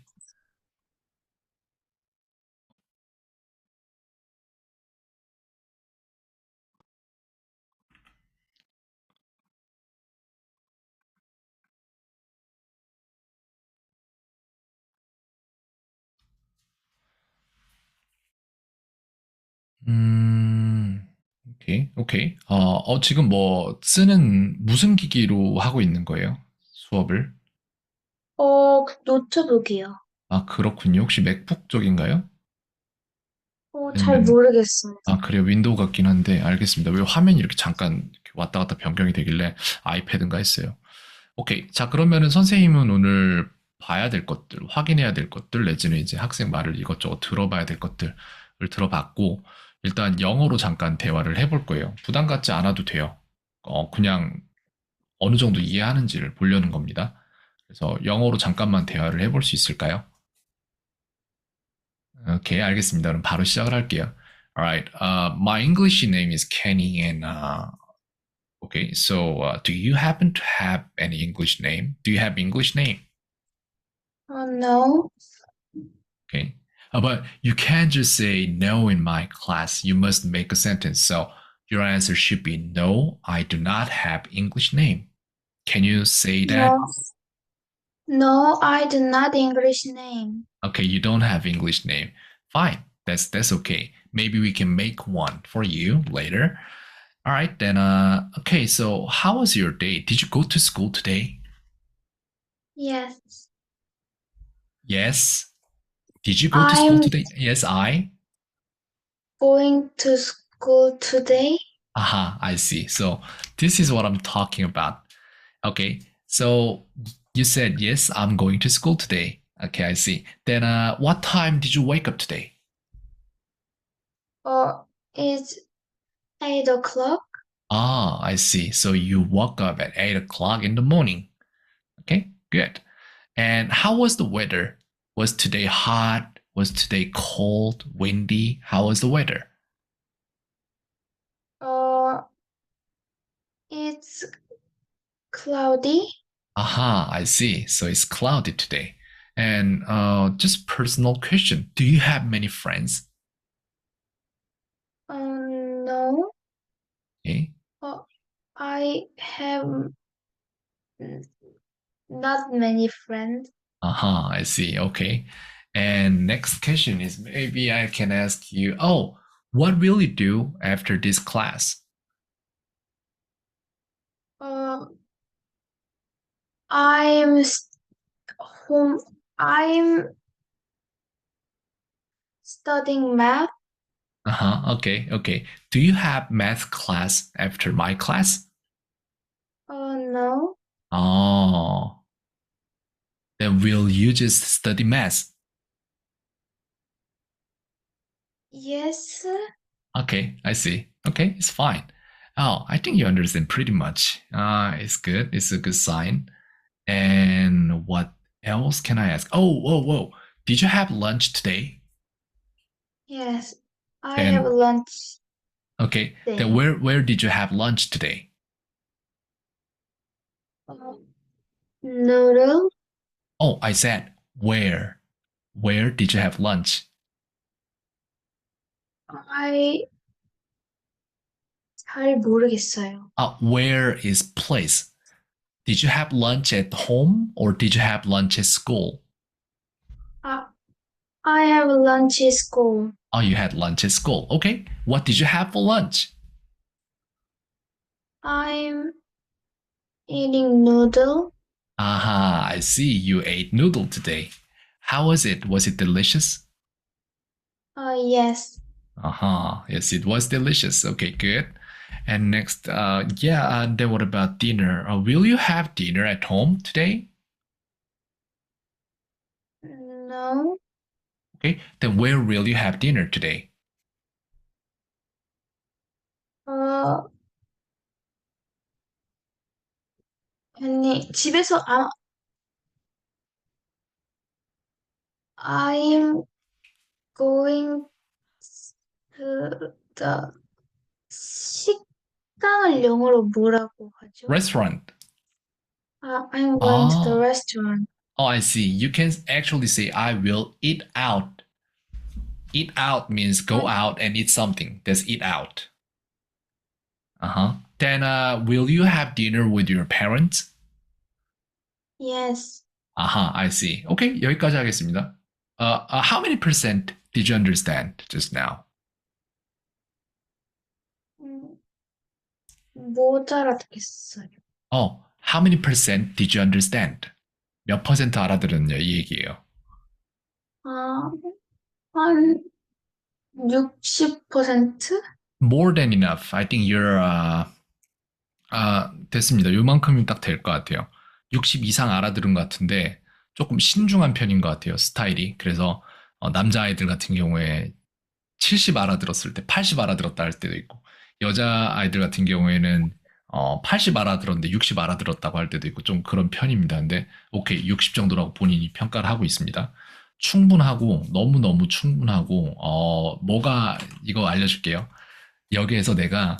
오케이, 오케이. 지금 뭐 쓰는 무슨 기기로 하고 있는 거예요? 수업을? 노트북이요. 아, 그렇군요. 혹시 맥북 쪽인가요? 잘 아니면 모르겠습니다. 그래요. 윈도우 같긴 한데 알겠습니다. 왜 화면이 이렇게 잠깐 이렇게 왔다 갔다 변경이 되길래 아이패드인가 했어요. 오케이. 자, 그러면은 선생님은 오늘 봐야 될 것들, 확인해야 될 것들, 내지는 이제 학생 말을 이것저것 들어봐야 될 것들을 들어봤고, 일단 영어로 잠깐 대화를 해볼 거예요. 부담 갖지 않아도 돼요. 그냥 어느 정도 이해하는지를 보려는 겁니다. 그래서 영어로 잠깐만 대화를 해볼 수 있을까요? 오케이, 알겠습니다. 그럼 바로 시작을 할게요. Alright, my English name is Kenny and okay, so do you happen to have any English name? Do you have English name? No. Okay. But you can't just say no in my class. You must make a sentence. So your answer should be no, I do not have English name. Can you say that? No. No, I do not English name. Okay, you don't have English name. Fine. That's okay. Maybe we can make one for you later. All right, then okay, so how was your day? Did you go to school today? Yes. Yes. Did you go to school I'm today? Yes, I. going to school today. Aha, I see. So this is what I'm talking about. Okay, so you said, yes, I'm going to school today. Okay, I see. Then what time did you wake up today? It's 8 o'clock. Ah, I see. So you woke up at 8 o'clock in the morning. Okay, good. And how was the weather? Was today hot Was today cold, windy? How was the weather? It's cloudy. Aha, I see. So it's cloudy today. And just personal question. Do you have many friends? No. Okay. I have not many friends. Aha, I see. Okay. And next question is maybe I can ask you, oh, what will you do after this class? I'm home. I'm studying math. Uh-huh. Okay, okay. Do you have math class after my class? No. Oh, then will you just study math? Yes. Okay, I see. Okay, it's fine. Oh, I think you understand pretty much. It's good. It's a good sign. And what else can I ask? Oh, whoa, whoa. Did you have lunch today? Yes. I And have lunch okay, today. then where did you have lunch today? Noodle. Oh, I said where? Where did you have lunch? 잘 모르겠어요. Where is place? Did you have lunch at home or did you have lunch at school? I have lunch at school. Oh, you had lunch at school. Okay. What did you have for lunch? I'm eating noodle. Aha, I see. You ate noodle today. How was it? Was it delicious? Yes. Aha, yes, it was delicious. Okay, good. And next, then what about dinner? Will you have dinner at home today? No. Okay, then where will you have dinner today? 아니, 집에서 I'm going to the 식당을 영어로 뭐라고 하죠? Restaurant. I'm going to the restaurant. Oh, I see. You can actually say, I will eat out. Eat out means go out and eat something. That's eat out. Uh-huh. Then will you have dinner with your parents? Yes. Aha, I see. Okay, 여기까지 하겠습니다. How many percent did you understand just now? 못 알아듣겠어요. Oh, how many percent did you understand? 몇 퍼센트 알아들었냐 이 얘기예요. 한 60%? More than enough. I think you're 됐습니다. 요만큼이면 딱 될 것 같아요. 60 이상 알아들은 것 같은데 조금 신중한 편인 것 같아요. 스타일이. 그래서 남자아이들 같은 경우에 70 알아들었을 때 80 알아들었다 할 때도 있고 여자아이들 같은 경우에는 80 알아들었는데 60 알아들었다고 할 때도 있고 좀 그런 편입니다. 근데 오케이 60 정도라고 본인이 평가를 하고 있습니다. 충분하고 너무너무 충분하고 뭐가 이거 알려줄게요. 여기에서 내가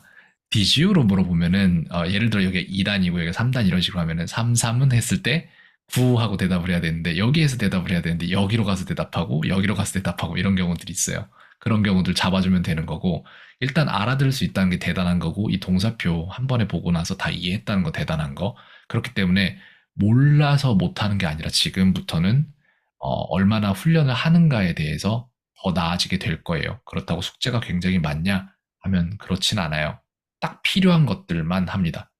did you로 물어보면은 예를 들어 여기 2단이고 여기 3단 이런 식으로 하면은 3, 3은 했을 때 9 하고 대답을 해야 되는데 여기에서 대답을 해야 되는데 여기로 가서 대답하고 여기로 가서 대답하고 이런 경우들이 있어요. 그런 경우들 잡아주면 되는 거고 일단 알아들을 수 있다는 게 대단한 거고 이 동사표 한 번에 보고 나서 다 이해했다는 거 대단한 거. 그렇기 때문에 몰라서 못하는 게 아니라 지금부터는 얼마나 훈련을 하는가에 대해서 더 나아지게 될 거예요. 그렇다고 숙제가 굉장히 많냐 하면 그렇진 않아요. 딱 필요한 것들만 합니다.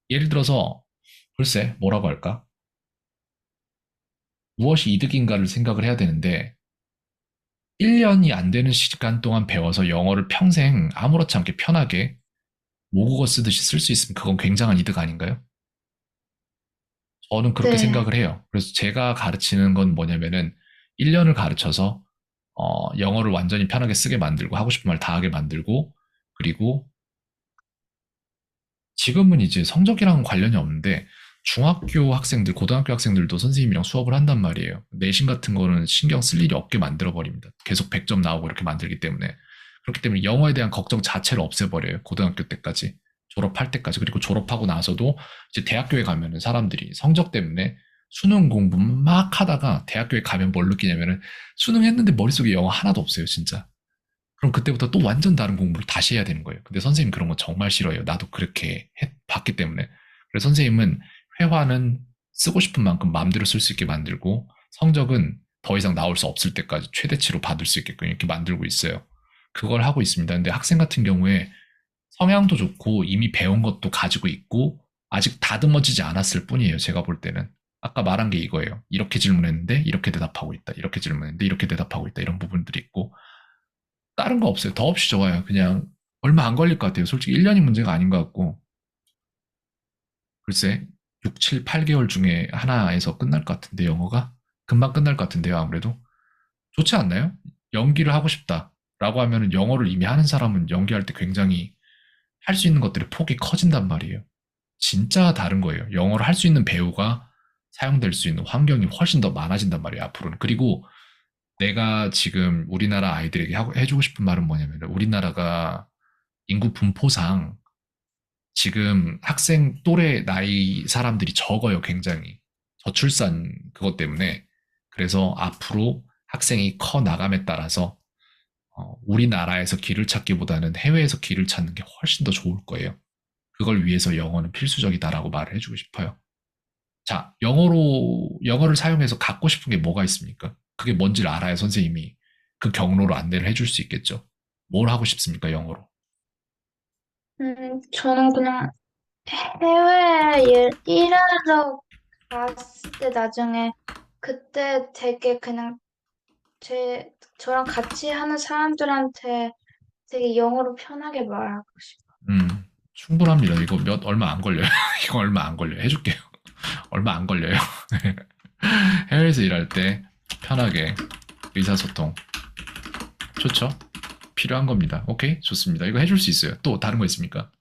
예를 들어서 글쎄 뭐라고 할까? 무엇이 이득인가를 생각을 해야 되는데 1년이 안 되는 시간 동안 배워서 영어를 평생 아무렇지 않게 편하게 모국어 쓰듯이 쓸 수 있으면 그건 굉장한 이득 아닌가요? 저는 그렇게 네. 생각을 해요. 그래서 제가 가르치는 건 뭐냐면은 1년을 가르쳐서 영어를 완전히 편하게 쓰게 만들고 하고 싶은 말 다 하게 만들고 그리고 지금은 이제 성적이랑 관련이 없는데 중학교 학생들, 고등학교 학생들도 선생님이랑 수업을 한단 말이에요. 내신 같은 거는 신경 쓸 일이 없게 만들어버립니다. 계속 100점 나오고 이렇게 만들기 때문에. 그렇기 때문에 영어에 대한 걱정 자체를 없애버려요. 고등학교 때까지. 졸업할 때까지. 그리고 졸업하고 나서도 이제 대학교에 가면은 사람들이 성적 때문에 수능 공부 막 하다가 대학교에 가면 뭘 느끼냐면은 수능 했는데 머릿속에 영어 하나도 없어요, 진짜. 그럼 그때부터 또 완전 다른 공부를 다시 해야 되는 거예요. 근데 선생님 그런 거 정말 싫어해요. 나도 그렇게 봤기 때문에. 그래서 선생님은 회화는 쓰고 싶은 만큼 마음대로 쓸 수 있게 만들고 성적은 더 이상 나올 수 없을 때까지 최대치로 받을 수 있게끔 이렇게 만들고 있어요. 그걸 하고 있습니다. 근데 학생 같은 경우에 성향도 좋고 이미 배운 것도 가지고 있고 아직 다듬어지지 않았을 뿐이에요. 제가 볼 때는. 아까 말한 게 이거예요. 이렇게 질문했는데 이렇게 대답하고 있다. 이렇게 질문했는데 이렇게 대답하고 있다. 이런 부분들이 있고 다른 거 없어요. 더 없이 적어요. 그냥 얼마 안 걸릴 것 같아요. 솔직히 1년이 문제가 아닌 것 같고 글쎄 6, 7, 8개월 중에 하나에서 끝날 것 같은데 영어가 금방 끝날 것 같은데요. 아무래도 좋지 않나요? 연기를 하고 싶다라고 하면은 영어를 이미 하는 사람은 연기할 때 굉장히 할 수 있는 것들의 폭이 커진단 말이에요. 진짜 다른 거예요. 영어를 할 수 있는 배우가 사용될 수 있는 환경이 훨씬 더 많아진단 말이에요. 앞으로는. 그리고 내가 지금 우리나라 아이들에게 해주고 싶은 말은 뭐냐면 우리나라가 인구 분포상 지금 학생 또래 나이 사람들이 적어요. 굉장히. 저출산 그것 때문에. 그래서 앞으로 학생이 커 나감에 따라서 우리나라에서 길을 찾기보다는 해외에서 길을 찾는 게 훨씬 더 좋을 거예요. 그걸 위해서 영어는 필수적이다라고 말을 해주고 싶어요. 자, 영어를 사용해서 갖고 싶은 게 뭐가 있습니까? 그게 뭔지를 알아야 선생님이 그 경로로 안내를 해줄 수 있겠죠. 뭘 하고 싶습니까, 영어로? 저는 그냥 해외에 일하러 갔을 때 나중에 그때 되게 그냥 저랑 같이 하는 사람들한테 되게 영어로 편하게 말하고 싶어요. 충분합니다. 이거 얼마 안 걸려요. 이거 얼마 안 걸려요. 해줄게요. 얼마 안 걸려요. 해외에서 일할 때 편하게 의사소통. 좋죠? 필요한 겁니다. 오케이? 좋습니다. 이거 해줄 수 있어요. 또 다른 거 있습니까?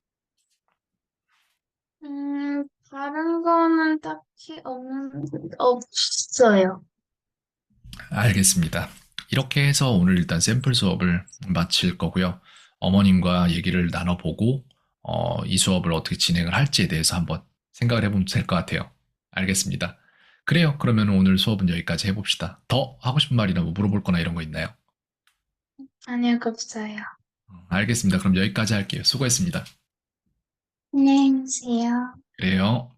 다른 거는 딱히 없어요. 알겠습니다. 이렇게 해서 오늘 일단 샘플 수업을 마칠 거고요. 어머님과 얘기를 나눠보고 이 수업을 어떻게 진행을 할지에 대해서 한번 생각을 해보면 될 것 같아요. 알겠습니다. 그래요. 그러면 오늘 수업은 여기까지 해봅시다. 더 하고 싶은 말이나 뭐 물어볼 거나 이런 거 있나요? 아니요, 없어요. 알겠습니다. 그럼 여기까지 할게요. 수고했습니다. 안녕히 계세요. 그래요.